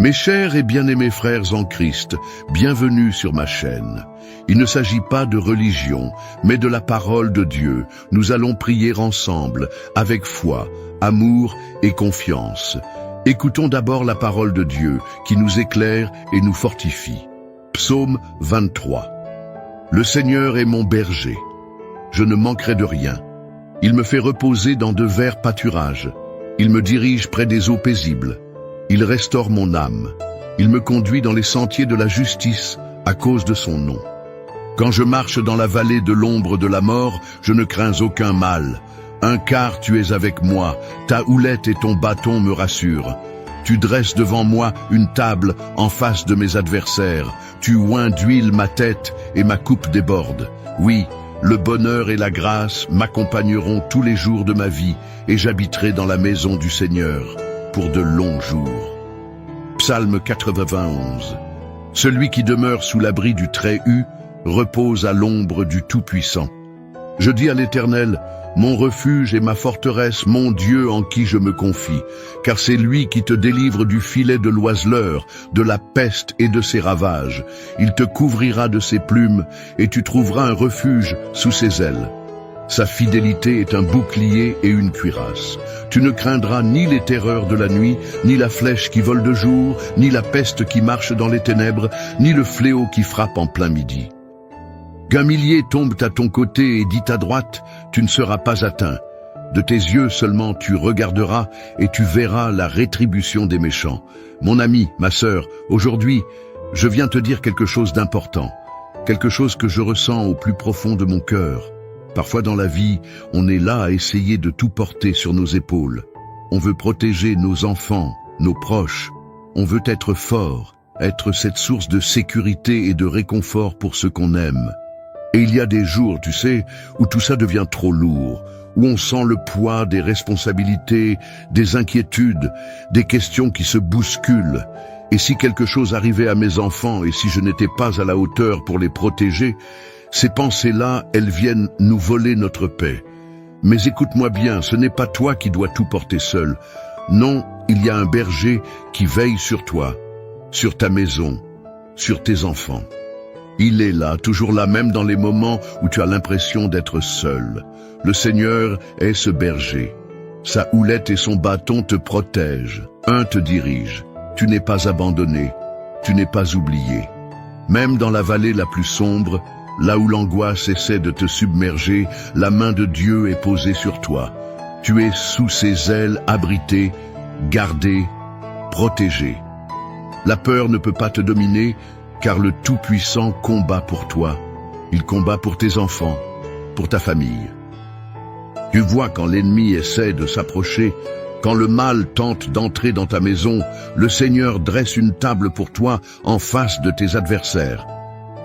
Mes chers et bien-aimés frères en Christ, bienvenue sur ma chaîne. Il ne s'agit pas de religion, mais de la parole de Dieu. Nous allons prier ensemble, avec foi, amour et confiance. Écoutons d'abord la parole de Dieu, qui nous éclaire et nous fortifie. Psaume 23. Le Seigneur est mon berger. Je ne manquerai de rien. Il me fait reposer dans de verts pâturages. Il me dirige près des eaux paisibles. Il restaure mon âme. Il me conduit dans les sentiers de la justice à cause de son nom. Quand je marche dans la vallée de l'ombre de la mort, je ne crains aucun mal. Car tu es avec moi, ta houlette et ton bâton me rassurent. Tu dresses devant moi une table en face de mes adversaires. Tu oins d'huile ma tête et ma coupe déborde. Oui, le bonheur et la grâce m'accompagneront tous les jours de ma vie et j'habiterai dans la maison du Seigneur pour de longs jours. Psaume 91. Celui qui demeure sous l'abri du Très-Haut repose à l'ombre du Tout-Puissant. Je dis à l'Éternel, mon refuge et ma forteresse, mon Dieu en qui je me confie, car c'est lui qui te délivre du filet de l'oiseleur, de la peste et de ses ravages. Il te couvrira de ses plumes et tu trouveras un refuge sous ses ailes. Sa fidélité est un bouclier et une cuirasse. Tu ne craindras ni les terreurs de la nuit, ni la flèche qui vole de jour, ni la peste qui marche dans les ténèbres, ni le fléau qui frappe en plein midi. Qu'un millier tombe à ton côté et 10 à droite, tu ne seras pas atteint. De tes yeux seulement tu regarderas et tu verras la rétribution des méchants. Mon ami, ma sœur, aujourd'hui, je viens te dire quelque chose d'important, quelque chose que je ressens au plus profond de mon cœur. Parfois dans la vie, on est là à essayer de tout porter sur nos épaules. On veut protéger nos enfants, nos proches. On veut être fort, être cette source de sécurité et de réconfort pour ceux qu'on aime. Et il y a des jours, tu sais, où tout ça devient trop lourd, où on sent le poids des responsabilités, des inquiétudes, des questions qui se bousculent. Et si quelque chose arrivait à mes enfants et si je n'étais pas à la hauteur pour les protéger, ces pensées-là, elles viennent nous voler notre paix. Mais écoute-moi bien, ce n'est pas toi qui dois tout porter seul. Non, il y a un berger qui veille sur toi, sur ta maison, sur tes enfants. Il est là, toujours là, même dans les moments où tu as l'impression d'être seul. Le Seigneur est ce berger. Sa houlette et son bâton te protègent. Un te dirige. Tu n'es pas abandonné. Tu n'es pas oublié. Même dans la vallée la plus sombre, là où l'angoisse essaie de te submerger, la main de Dieu est posée sur toi. Tu es sous ses ailes, abrité, gardé, protégé. La peur ne peut pas te dominer, car le Tout-Puissant combat pour toi. Il combat pour tes enfants, pour ta famille. Tu vois quand l'ennemi essaie de s'approcher, quand le mal tente d'entrer dans ta maison, le Seigneur dresse une table pour toi en face de tes adversaires.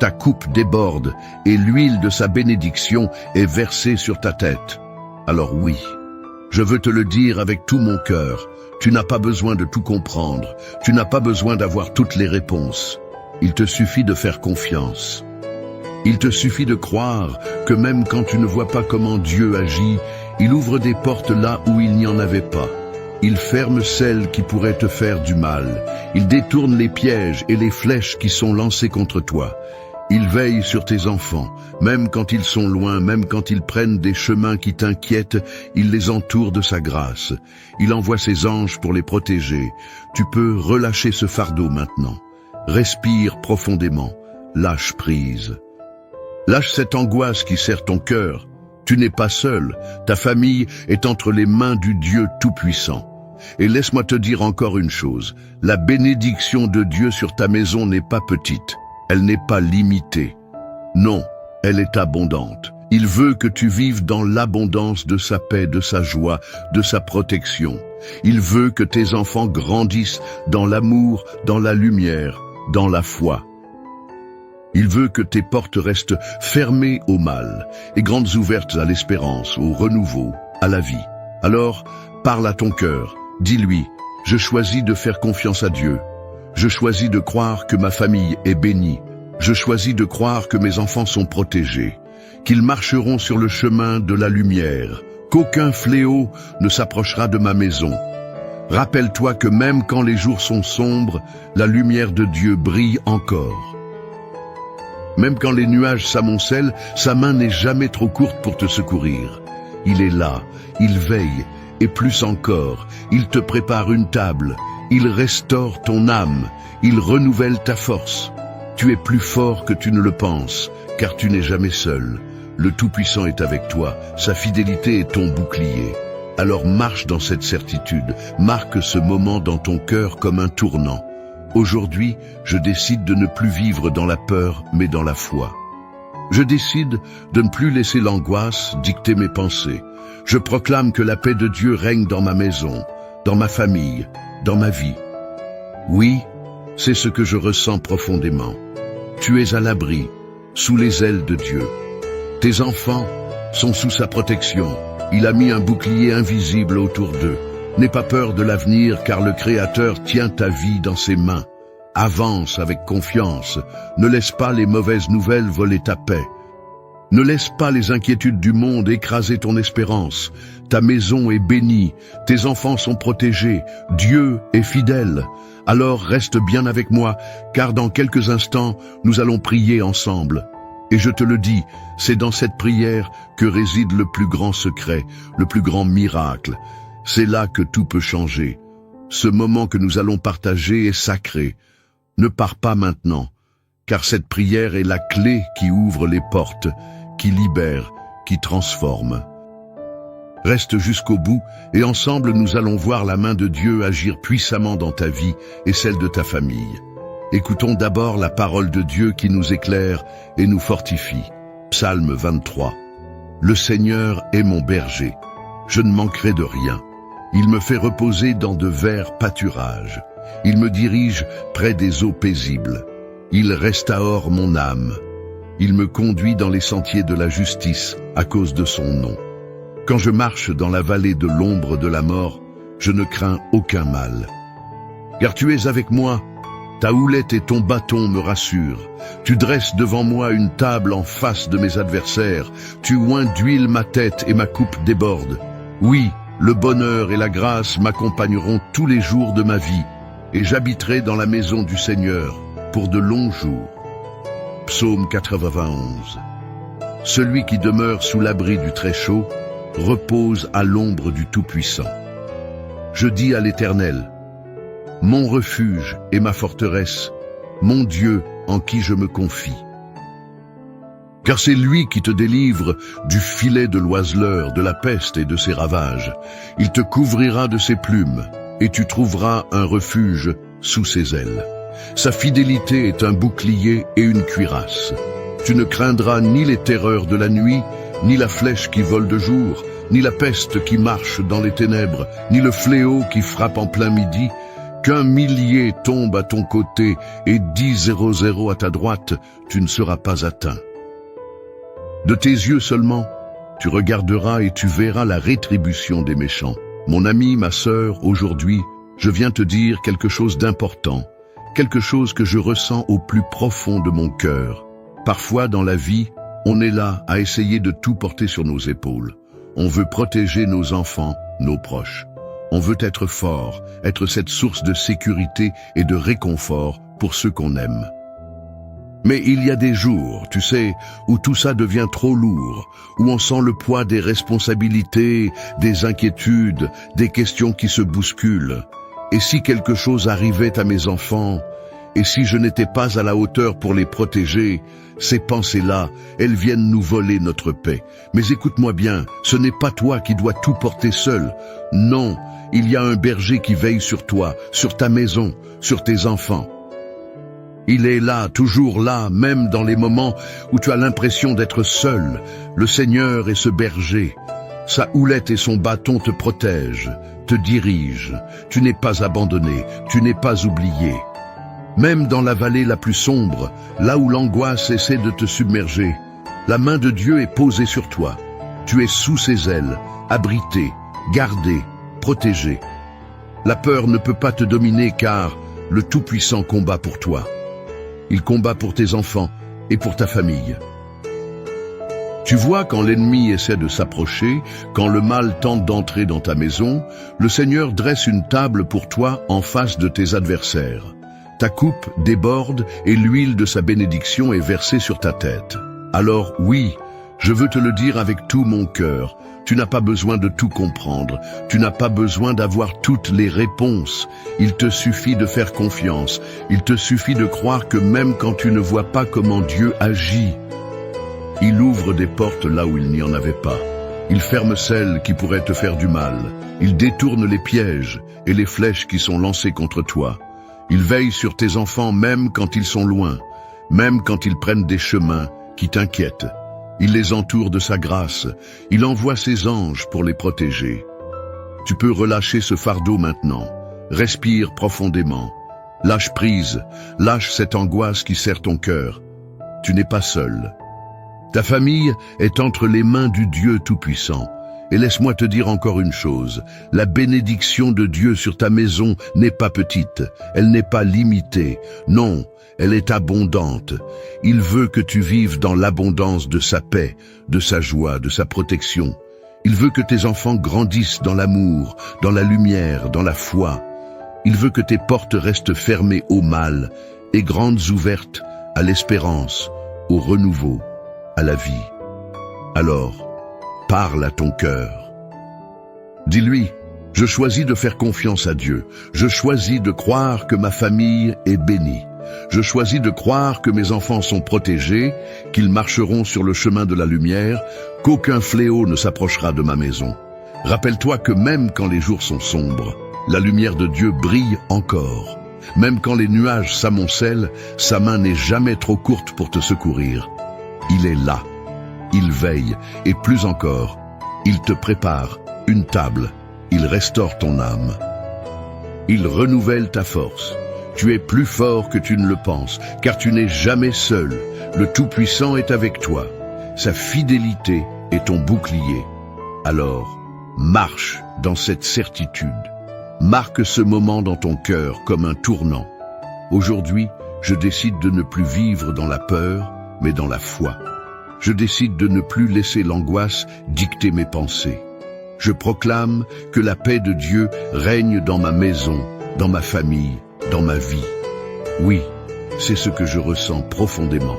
Ta coupe déborde et l'huile de sa bénédiction est versée sur ta tête. Alors oui, je veux te le dire avec tout mon cœur, tu n'as pas besoin de tout comprendre, tu n'as pas besoin d'avoir toutes les réponses. Il te suffit de faire confiance. Il te suffit de croire que même quand tu ne vois pas comment Dieu agit, il ouvre des portes là où il n'y en avait pas. Il ferme celles qui pourraient te faire du mal. Il détourne les pièges et les flèches qui sont lancées contre toi. Il veille sur tes enfants, même quand ils sont loin, même quand ils prennent des chemins qui t'inquiètent, il les entoure de sa grâce. Il envoie ses anges pour les protéger. Tu peux relâcher ce fardeau maintenant. Respire profondément, lâche prise. Lâche cette angoisse qui serre ton cœur. Tu n'es pas seul, ta famille est entre les mains du Dieu Tout-Puissant. Et laisse-moi te dire encore une chose, la bénédiction de Dieu sur ta maison n'est pas petite, elle n'est pas limitée. Non, elle est abondante. Il veut que tu vives dans l'abondance de sa paix, de sa joie, de sa protection. Il veut que tes enfants grandissent dans l'amour, dans la lumière, dans la foi. Il veut que tes portes restent fermées au mal et grandes ouvertes à l'espérance, au renouveau, à la vie. Alors, parle à ton cœur, dis-lui, je choisis de faire confiance à Dieu. Je choisis de croire que ma famille est bénie. Je choisis de croire que mes enfants sont protégés, qu'ils marcheront sur le chemin de la lumière, qu'aucun fléau ne s'approchera de ma maison. Rappelle-toi que même quand les jours sont sombres, la lumière de Dieu brille encore. Même quand les nuages s'amoncellent, sa main n'est jamais trop courte pour te secourir. Il est là, il veille, et plus encore, il te prépare une table, il restaure ton âme, il renouvelle ta force. Tu es plus fort que tu ne le penses, car tu n'es jamais seul. Le Tout-Puissant est avec toi, sa fidélité est ton bouclier. Alors marche dans cette certitude, marque ce moment dans ton cœur comme un tournant. Aujourd'hui, je décide de ne plus vivre dans la peur, mais dans la foi. Je décide de ne plus laisser l'angoisse dicter mes pensées. Je proclame que la paix de Dieu règne dans ma maison, dans ma famille, dans ma vie. Oui, c'est ce que je ressens profondément. Tu es à l'abri, sous les ailes de Dieu. Tes enfants sont sous sa protection. Il a mis un bouclier invisible autour d'eux. N'aie pas peur de l'avenir, car le Créateur tient ta vie dans ses mains. Avance avec confiance. Ne laisse pas les mauvaises nouvelles voler ta paix. Ne laisse pas les inquiétudes du monde écraser ton espérance. Ta maison est bénie, tes enfants sont protégés, Dieu est fidèle. Alors reste bien avec moi, car dans quelques instants, nous allons prier ensemble. Et je te le dis, c'est dans cette prière que réside le plus grand secret, le plus grand miracle. C'est là que tout peut changer. Ce moment que nous allons partager est sacré. Ne pars pas maintenant, car cette prière est la clé qui ouvre les portes, qui libère, qui transforme. Reste jusqu'au bout et ensemble nous allons voir la main de Dieu agir puissamment dans ta vie et celle de ta famille. Écoutons d'abord la parole de Dieu qui nous éclaire et nous fortifie. Psaume 23. Le Seigneur est mon berger. Je ne manquerai de rien. Il me fait reposer dans de verts pâturages. Il me dirige près des eaux paisibles. Il restaure mon âme. Il me conduit dans les sentiers de la justice à cause de son nom. Quand je marche dans la vallée de l'ombre de la mort, je ne crains aucun mal. Car tu es avec moi, ta houlette et ton bâton me rassurent. Tu dresses devant moi une table en face de mes adversaires. Tu oins d'huile ma tête et ma coupe déborde. Oui, le bonheur et la grâce m'accompagneront tous les jours de ma vie, et j'habiterai dans la maison du Seigneur pour de longs jours. Psaume 91. Celui qui demeure sous l'abri du Très-Chaud repose à l'ombre du Tout-Puissant. Je dis à l'Éternel, mon refuge et ma forteresse, mon Dieu en qui je me confie. Car c'est lui qui te délivre du filet de l'oiseleur, de la peste et de ses ravages. Il te couvrira de ses plumes, et tu trouveras un refuge sous ses ailes. Sa fidélité est un bouclier et une cuirasse. Tu ne craindras ni les terreurs de la nuit, ni la flèche qui vole de jour, ni la peste qui marche dans les ténèbres, ni le fléau qui frappe en plein midi. Qu'un millier tombe à ton côté et 10 à ta droite, tu ne seras pas atteint. De tes yeux seulement, tu regarderas et tu verras la rétribution des méchants. Mon ami, ma sœur, aujourd'hui, je viens te dire quelque chose d'important, quelque chose que je ressens au plus profond de mon cœur. Parfois, dans la vie, on est là à essayer de tout porter sur nos épaules. On veut protéger nos enfants, nos proches. On veut être fort, être cette source de sécurité et de réconfort pour ceux qu'on aime. Mais il y a des jours, tu sais, où tout ça devient trop lourd, où on sent le poids des responsabilités, des inquiétudes, des questions qui se bousculent. Et si quelque chose arrivait à mes enfants, et si je n'étais pas à la hauteur pour les protéger, ces pensées-là, elles viennent nous voler notre paix. Mais écoute-moi bien, ce n'est pas toi qui dois tout porter seul. Non, il y a un berger qui veille sur toi, sur ta maison, sur tes enfants. Il est là, toujours là, même dans les moments où tu as l'impression d'être seul. Le Seigneur est ce berger. Sa houlette et son bâton te protègent, te dirigent. Tu n'es pas abandonné, tu n'es pas oublié. Même dans la vallée la plus sombre, là où l'angoisse essaie de te submerger, la main de Dieu est posée sur toi. Tu es sous ses ailes, abrité, gardé, protégé. La peur ne peut pas te dominer car le Tout-Puissant combat pour toi. Il combat pour tes enfants et pour ta famille. Tu vois, quand l'ennemi essaie de s'approcher, quand le mal tente d'entrer dans ta maison, le Seigneur dresse une table pour toi en face de tes adversaires. Ta coupe déborde et l'huile de sa bénédiction est versée sur ta tête. Alors oui, je veux te le dire avec tout mon cœur, tu n'as pas besoin de tout comprendre, tu n'as pas besoin d'avoir toutes les réponses. Il te suffit de faire confiance, il te suffit de croire que même quand tu ne vois pas comment Dieu agit, il ouvre des portes là où il n'y en avait pas. Il ferme celles qui pourraient te faire du mal. Il détourne les pièges et les flèches qui sont lancées contre toi. Il veille sur tes enfants même quand ils sont loin, même quand ils prennent des chemins qui t'inquiètent. Il les entoure de sa grâce. Il envoie ses anges pour les protéger. Tu peux relâcher ce fardeau maintenant. Respire profondément. Lâche prise. Lâche cette angoisse qui serre ton cœur. Tu n'es pas seul. Ta famille est entre les mains du Dieu Tout-Puissant. Et laisse-moi te dire encore une chose, la bénédiction de Dieu sur ta maison n'est pas petite, elle n'est pas limitée, non, elle est abondante. Il veut que tu vives dans l'abondance de sa paix, de sa joie, de sa protection. Il veut que tes enfants grandissent dans l'amour, dans la lumière, dans la foi. Il veut que tes portes restent fermées au mal et grandes ouvertes à l'espérance, au renouveau, à la vie. Alors, parle à ton cœur. Dis-lui, je choisis de faire confiance à Dieu. Je choisis de croire que ma famille est bénie. Je choisis de croire que mes enfants sont protégés, qu'ils marcheront sur le chemin de la lumière, qu'aucun fléau ne s'approchera de ma maison. Rappelle-toi que même quand les jours sont sombres, la lumière de Dieu brille encore. Même quand les nuages s'amoncellent, sa main n'est jamais trop courte pour te secourir. Il est là. Il veille, et plus encore, il te prépare une table, il restaure ton âme. Il renouvelle ta force. Tu es plus fort que tu ne le penses, car tu n'es jamais seul. Le Tout-Puissant est avec toi. Sa fidélité est ton bouclier. Alors, marche dans cette certitude. Marque ce moment dans ton cœur comme un tournant. Aujourd'hui, je décide de ne plus vivre dans la peur, mais dans la foi. Je décide de ne plus laisser l'angoisse dicter mes pensées. Je proclame que la paix de Dieu règne dans ma maison, dans ma famille, dans ma vie. Oui, c'est ce que je ressens profondément.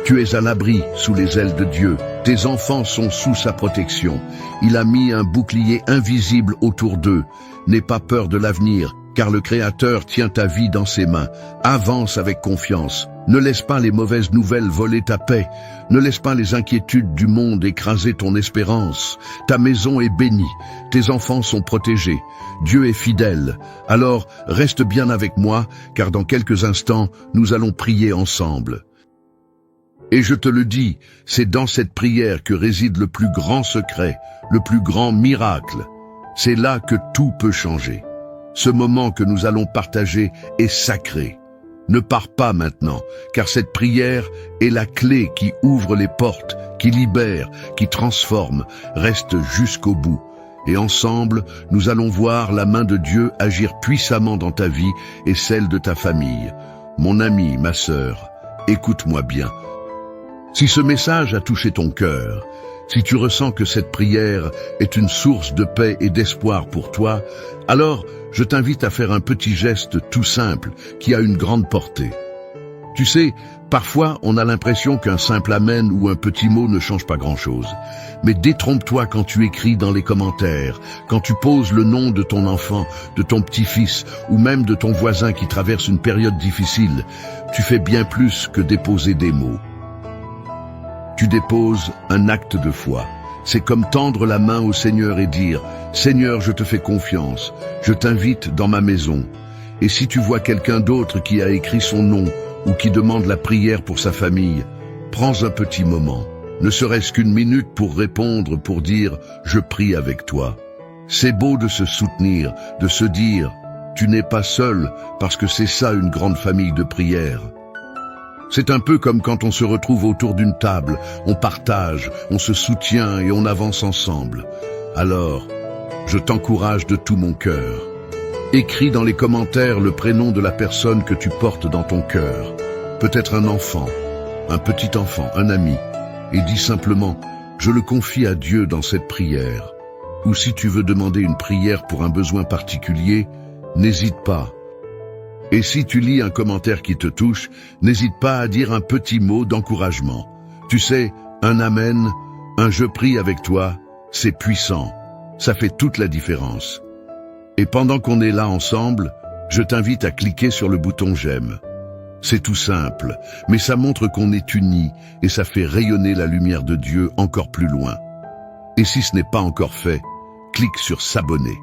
Tu es à l'abri sous les ailes de Dieu. Tes enfants sont sous sa protection. Il a mis un bouclier invisible autour d'eux. N'aie pas peur de l'avenir, car le Créateur tient ta vie dans ses mains. Avance avec confiance. Ne laisse pas les mauvaises nouvelles voler ta paix. Ne laisse pas les inquiétudes du monde écraser ton espérance. Ta maison est bénie. Tes enfants sont protégés. Dieu est fidèle. Alors, reste bien avec moi, car dans quelques instants, nous allons prier ensemble. Et je te le dis, c'est dans cette prière que réside le plus grand secret, le plus grand miracle. C'est là que tout peut changer. Ce moment que nous allons partager est sacré. Ne pars pas maintenant, car cette prière est la clé qui ouvre les portes, qui libère, qui transforme. Reste jusqu'au bout. Et ensemble, nous allons voir la main de Dieu agir puissamment dans ta vie et celle de ta famille. Mon ami, ma sœur, écoute-moi bien. Si ce message a touché ton cœur, si tu ressens que cette prière est une source de paix et d'espoir pour toi, alors je t'invite à faire un petit geste tout simple qui a une grande portée. Tu sais, parfois on a l'impression qu'un simple amen ou un petit mot ne change pas grand-chose. Mais détrompe-toi quand tu écris dans les commentaires, quand tu poses le nom de ton enfant, de ton petit-fils ou même de ton voisin qui traverse une période difficile. Tu fais bien plus que déposer des mots. Tu déposes un acte de foi. C'est comme tendre la main au Seigneur et dire « Seigneur, je te fais confiance, je t'invite dans ma maison. » Et si tu vois quelqu'un d'autre qui a écrit son nom ou qui demande la prière pour sa famille, prends un petit moment, ne serait-ce qu'une minute pour répondre, pour dire « Je prie avec toi ». C'est beau de se soutenir, de se dire « Tu n'es pas seul » parce que c'est ça une grande famille de prière. C'est un peu comme quand on se retrouve autour d'une table, on partage, on se soutient et on avance ensemble. Alors, je t'encourage de tout mon cœur. Écris dans les commentaires le prénom de la personne que tu portes dans ton cœur. Peut-être un enfant, un petit enfant, un ami. et dis simplement « Je le confie à Dieu dans cette prière ». Ou si tu veux demander une prière pour un besoin particulier, n'hésite pas. Et si tu lis un commentaire qui te touche, n'hésite pas à dire un petit mot d'encouragement. Tu sais, un amen, un je prie avec toi, c'est puissant. Ça fait toute la différence. Et pendant qu'on est là ensemble, je t'invite à cliquer sur le bouton j'aime. C'est tout simple, mais ça montre qu'on est unis et ça fait rayonner la lumière de Dieu encore plus loin. Et si ce n'est pas encore fait, clique sur s'abonner.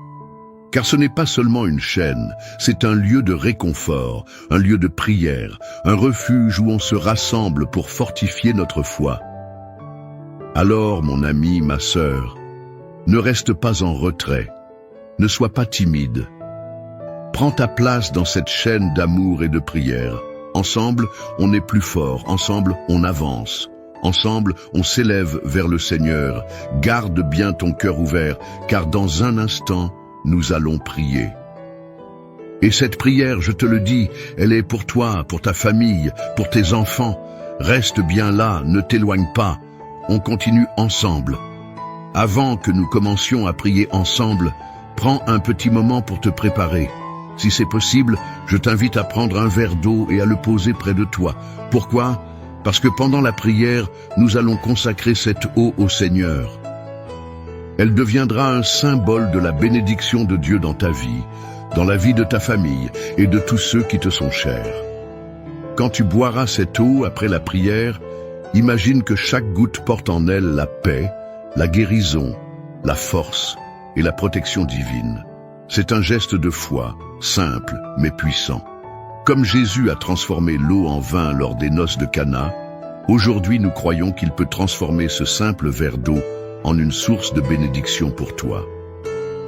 Car ce n'est pas seulement une chaîne, c'est un lieu de réconfort, un lieu de prière, un refuge où on se rassemble pour fortifier notre foi. Alors, mon ami, ma sœur, ne reste pas en retrait, ne sois pas timide. Prends ta place dans cette chaîne d'amour et de prière. Ensemble, on est plus fort, ensemble, on avance. Ensemble, on s'élève vers le Seigneur. Garde bien ton cœur ouvert, car dans un instant, nous allons prier. Et cette prière, je te le dis, elle est pour toi, pour ta famille, pour tes enfants. Reste bien là, ne t'éloigne pas. On continue ensemble. Avant que nous commencions à prier ensemble, prends un petit moment pour te préparer. Si c'est possible, je t'invite à prendre un verre d'eau et à le poser près de toi. Pourquoi ? Parce que pendant la prière, nous allons consacrer cette eau au Seigneur. Elle deviendra un symbole de la bénédiction de Dieu dans ta vie, dans la vie de ta famille et de tous ceux qui te sont chers. Quand tu boiras cette eau après la prière, imagine que chaque goutte porte en elle la paix, la guérison, la force et la protection divine. C'est un geste de foi, simple mais puissant. Comme Jésus a transformé l'eau en vin lors des noces de Cana, aujourd'hui nous croyons qu'il peut transformer ce simple verre d'eau en une source de bénédiction pour toi.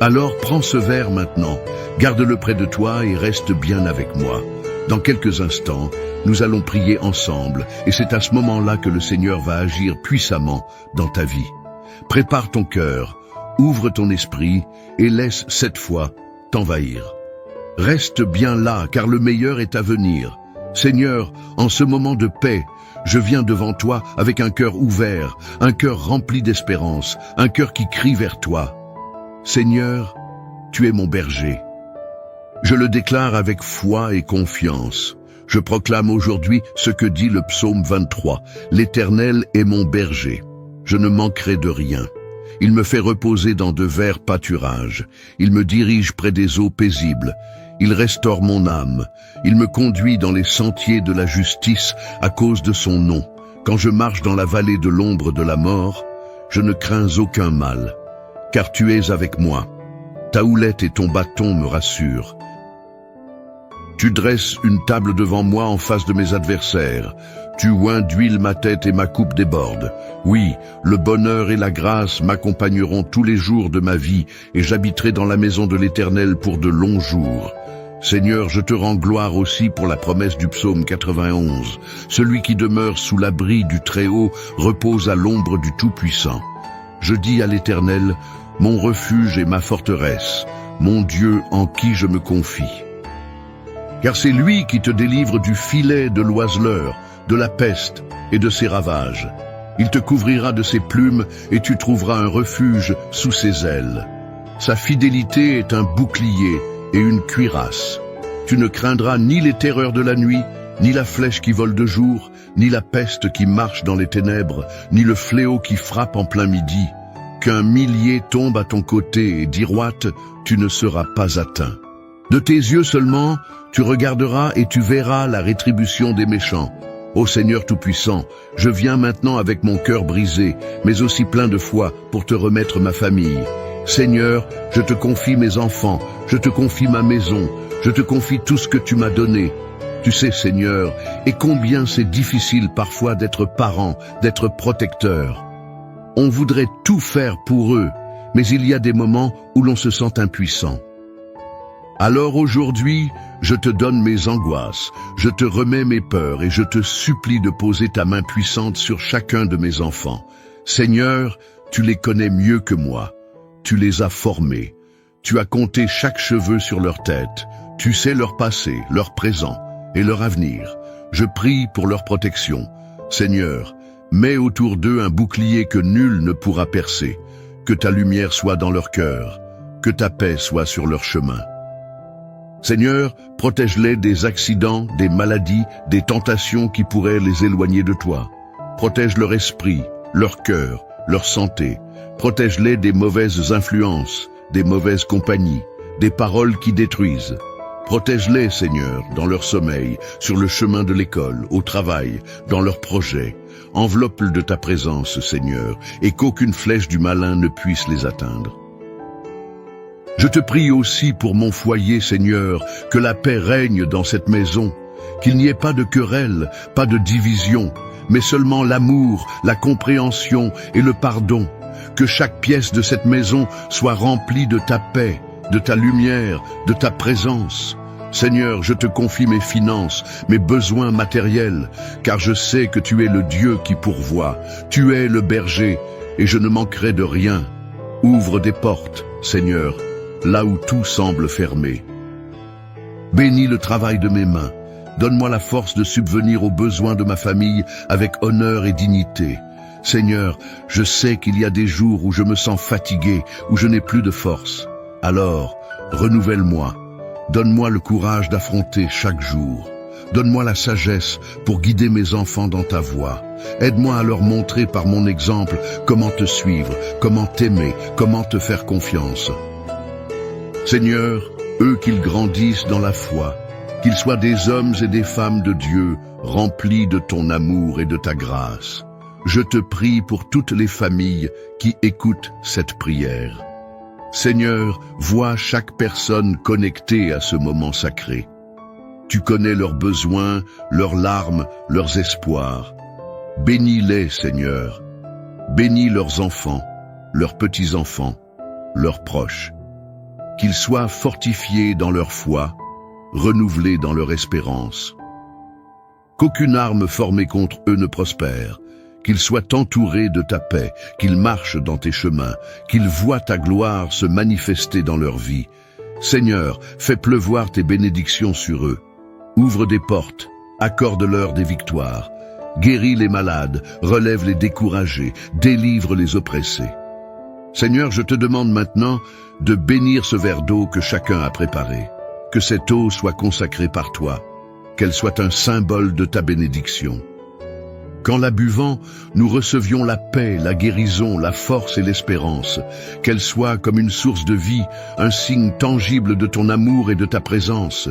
Alors prends ce verre maintenant, garde-le près de toi et reste bien avec moi. Dans quelques instants, nous allons prier ensemble et c'est à ce moment-là que le Seigneur va agir puissamment dans ta vie. Prépare ton cœur, ouvre ton esprit et laisse cette foi t'envahir. Reste bien là, car le meilleur est à venir. Seigneur, en ce moment de paix, je viens devant toi avec un cœur ouvert, un cœur rempli d'espérance, un cœur qui crie vers toi. Seigneur, tu es mon berger. Je le déclare avec foi et confiance. Je proclame aujourd'hui ce que dit le psaume 23. L'Éternel est mon berger. Je ne manquerai de rien. Il me fait reposer dans de verts pâturages. Il me dirige près des eaux paisibles. Il restaure mon âme. Il me conduit dans les sentiers de la justice à cause de son nom. Quand je marche dans la vallée de l'ombre de la mort, je ne crains aucun mal, car tu es avec moi. Ta houlette et ton bâton me rassurent. Tu dresses une table devant moi en face de mes adversaires. Tu oins d'huile ma tête et ma coupe déborde. Oui, le bonheur et la grâce m'accompagneront tous les jours de ma vie et j'habiterai dans la maison de l'Éternel pour de longs jours. Seigneur, je te rends gloire aussi pour la promesse du psaume 91. Celui qui demeure sous l'abri du Très-Haut repose à l'ombre du Tout-Puissant. Je dis à l'Éternel, mon refuge et ma forteresse, mon Dieu en qui je me confie. Car c'est lui qui te délivre du filet de l'oiseleur, de la peste et de ses ravages. Il te couvrira de ses plumes et tu trouveras un refuge sous ses ailes. Sa fidélité est un bouclier et une cuirasse. Tu ne craindras ni les terreurs de la nuit, ni la flèche qui vole de jour, ni la peste qui marche dans les ténèbres, ni le fléau qui frappe en plein midi. Qu'un millier tombe à ton côté et 10 roites, tu ne seras pas atteint. De tes yeux seulement, tu regarderas et tu verras la rétribution des méchants. Ô Seigneur Tout-Puissant, je viens maintenant avec mon cœur brisé, mais aussi plein de foi pour te remettre ma famille. Seigneur, je te confie mes enfants, je te confie ma maison, je te confie tout ce que tu m'as donné. Tu sais, Seigneur, et combien c'est difficile parfois d'être parent, d'être protecteur. On voudrait tout faire pour eux, mais il y a des moments où l'on se sent impuissant. Alors aujourd'hui, je te donne mes angoisses, je te remets mes peurs et je te supplie de poser ta main puissante sur chacun de mes enfants. Seigneur, tu les connais mieux que moi. Tu les as formés. Tu as compté chaque cheveu sur leur tête. Tu sais leur passé, leur présent et leur avenir. Je prie pour leur protection. Seigneur, Mets autour d'eux un bouclier que nul ne pourra percer. Que ta lumière soit dans leur cœur, que ta paix soit sur leur chemin. Seigneur, protège-les des accidents, des maladies, des tentations qui pourraient les éloigner de toi. Protège leur esprit, leur cœur, leur santé. Protège-les des mauvaises influences, des mauvaises compagnies, des paroles qui détruisent. Protège-les, Seigneur, dans leur sommeil, sur le chemin de l'école, au travail, dans leurs projets. Enveloppe-le de ta présence, Seigneur, et qu'aucune flèche du malin ne puisse les atteindre. Je te prie aussi pour mon foyer, Seigneur, que la paix règne dans cette maison, qu'il n'y ait pas de querelle, pas de division, mais seulement l'amour, la compréhension et le pardon. Que chaque pièce de cette maison soit remplie de ta paix, de ta lumière, de ta présence. Seigneur, je te confie mes finances, mes besoins matériels, car je sais que tu es le Dieu qui pourvoit. Tu es le berger, et je ne manquerai de rien. Ouvre des portes, Seigneur, là où tout semble fermé. Bénis le travail de mes mains. Donne-moi la force de subvenir aux besoins de ma famille avec honneur et dignité. Seigneur, je sais qu'il y a des jours où je me sens fatigué, où je n'ai plus de force. Alors, renouvelle-moi. Donne-moi le courage d'affronter chaque jour. Donne-moi la sagesse pour guider mes enfants dans ta voie. Aide-moi à leur montrer par mon exemple comment te suivre, comment t'aimer, comment te faire confiance. Seigneur, eux qu'ils grandissent dans la foi, qu'ils soient des hommes et des femmes de Dieu, remplis de ton amour et de ta grâce. Je te prie pour toutes les familles qui écoutent cette prière. Seigneur, vois chaque personne connectée à ce moment sacré. Tu connais leurs besoins, leurs larmes, leurs espoirs. Bénis-les, Seigneur. Bénis leurs enfants, leurs petits-enfants, leurs proches. Qu'ils soient fortifiés dans leur foi, renouvelés dans leur espérance. Qu'aucune arme formée contre eux ne prospère. Qu'ils soient entourés de ta paix, qu'ils marchent dans tes chemins, qu'ils voient ta gloire se manifester dans leur vie. Seigneur, fais pleuvoir tes bénédictions sur eux. Ouvre des portes, accorde-leur des victoires. Guéris les malades, relève les découragés, délivre les oppressés. Seigneur, je te demande maintenant de bénir ce verre d'eau que chacun a préparé. Que cette eau soit consacrée par toi, qu'elle soit un symbole de ta bénédiction. Qu'en la buvant, nous recevions la paix, la guérison, la force et l'espérance. Qu'elle soit comme une source de vie, un signe tangible de ton amour et de ta présence.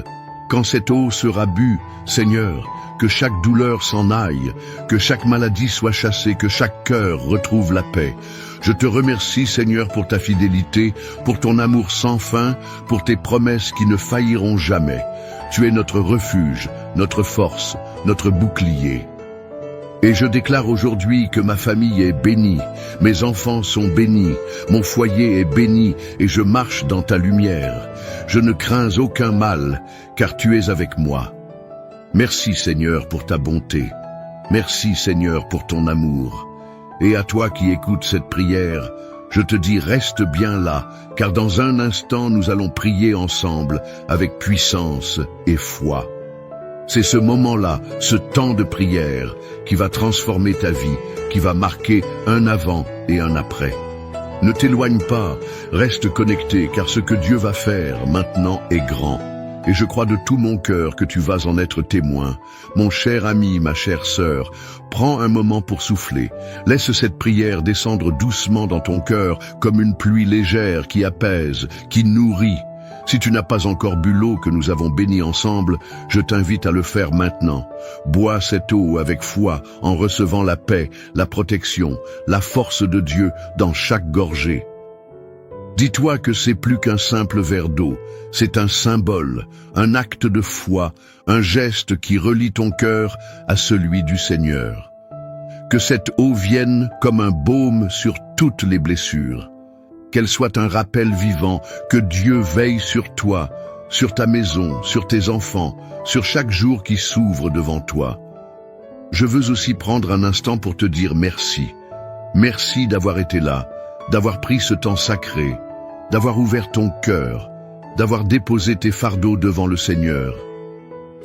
Quand cette eau sera bue, Seigneur, que chaque douleur s'en aille, que chaque maladie soit chassée, que chaque cœur retrouve la paix. Je te remercie, Seigneur, pour ta fidélité, pour ton amour sans fin, pour tes promesses qui ne failliront jamais. Tu es notre refuge, notre force, notre bouclier. Et je déclare aujourd'hui que ma famille est bénie, mes enfants sont bénis, mon foyer est béni et je marche dans ta lumière. Je ne crains aucun mal, car tu es avec moi. Merci Seigneur pour ta bonté. Merci Seigneur pour ton amour. Et à toi qui écoutes cette prière, je te dis reste bien là, car dans un instant nous allons prier ensemble avec puissance et foi. C'est ce moment-là, ce temps de prière, qui va transformer ta vie, qui va marquer un avant et un après. Ne t'éloigne pas, reste connecté, car ce que Dieu va faire maintenant est grand. Et je crois de tout mon cœur que tu vas en être témoin. Mon cher ami, ma chère sœur, prends un moment pour souffler. Laisse cette prière descendre doucement dans ton cœur comme une pluie légère qui apaise, qui nourrit. Si tu n'as pas encore bu l'eau que nous avons bénie ensemble, je t'invite à le faire maintenant. Bois cette eau avec foi en recevant la paix, la protection, la force de Dieu dans chaque gorgée. Dis-toi que c'est plus qu'un simple verre d'eau, c'est un symbole, un acte de foi, un geste qui relie ton cœur à celui du Seigneur. Que cette eau vienne comme un baume sur toutes les blessures. Qu'elle soit un rappel vivant que Dieu veille sur toi, sur ta maison, sur tes enfants, sur chaque jour qui s'ouvre devant toi. Je veux aussi prendre un instant pour te dire merci. Merci d'avoir été là, d'avoir pris ce temps sacré, d'avoir ouvert ton cœur, d'avoir déposé tes fardeaux devant le Seigneur.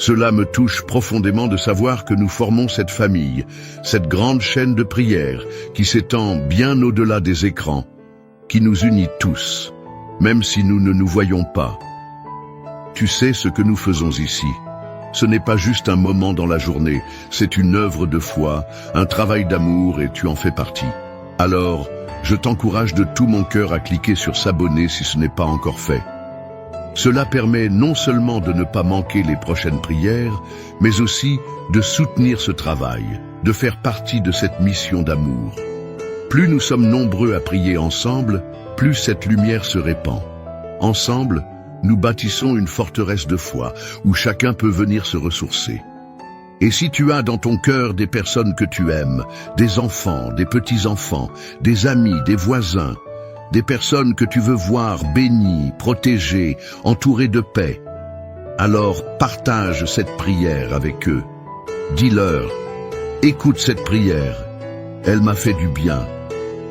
Cela me touche profondément de savoir que nous formons cette famille, cette grande chaîne de prière qui s'étend bien au-delà des écrans, qui nous unit tous, même si nous ne nous voyons pas. Tu sais ce que nous faisons ici. Ce n'est pas juste un moment dans la journée, c'est une œuvre de foi, un travail d'amour et tu en fais partie. Alors, je t'encourage de tout mon cœur à cliquer sur s'abonner si ce n'est pas encore fait. Cela permet non seulement de ne pas manquer les prochaines prières, mais aussi de soutenir ce travail, de faire partie de cette mission d'amour. Plus nous sommes nombreux à prier ensemble, plus cette lumière se répand. Ensemble, nous bâtissons une forteresse de foi où chacun peut venir se ressourcer. Et si tu as dans ton cœur des personnes que tu aimes, des enfants, des petits-enfants, des amis, des voisins, des personnes que tu veux voir bénies, protégées, entourées de paix, alors partage cette prière avec eux. Dis-leur, écoute cette prière, elle m'a fait du bien,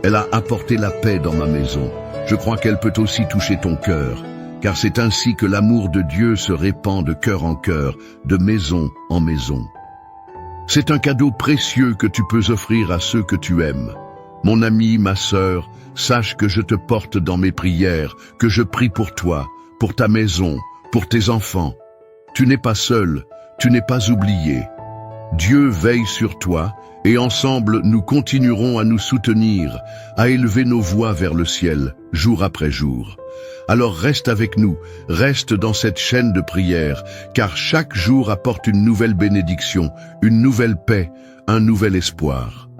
elle a apporté la paix dans ma maison. Je crois qu'elle peut aussi toucher ton cœur, car c'est ainsi que l'amour de Dieu se répand de cœur en cœur, de maison en maison. C'est un cadeau précieux que tu peux offrir à ceux que tu aimes. Mon ami, ma sœur, sache que je te porte dans mes prières, que je prie pour toi, pour ta maison, pour tes enfants. Tu n'es pas seul, tu n'es pas oublié. Dieu veille sur toi, et ensemble nous continuerons à nous soutenir, à élever nos voix vers le ciel, jour après jour. Alors reste avec nous, reste dans cette chaîne de prière, car chaque jour apporte une nouvelle bénédiction, une nouvelle paix, un nouvel espoir.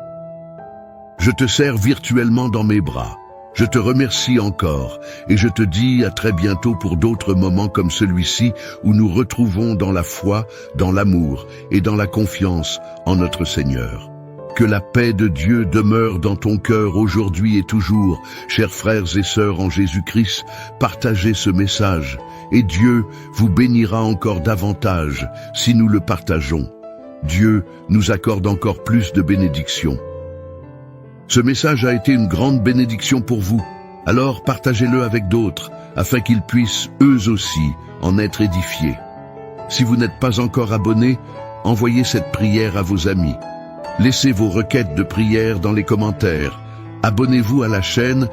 Je te serre virtuellement dans mes bras. Je te remercie encore et je te dis à très bientôt pour d'autres moments comme celui-ci où nous retrouvons dans la foi, dans l'amour et dans la confiance en notre Seigneur. Que la paix de Dieu demeure dans ton cœur aujourd'hui et toujours. Chers frères et sœurs en Jésus-Christ, partagez ce message et Dieu vous bénira encore davantage si nous le partageons. Dieu nous accorde encore plus de bénédictions. Ce message a été une grande bénédiction pour vous, alors partagez-le avec d'autres, afin qu'ils puissent eux aussi en être édifiés. Si vous n'êtes pas encore abonné, envoyez cette prière à vos amis. Laissez vos requêtes de prière dans les commentaires. Abonnez-vous à la chaîne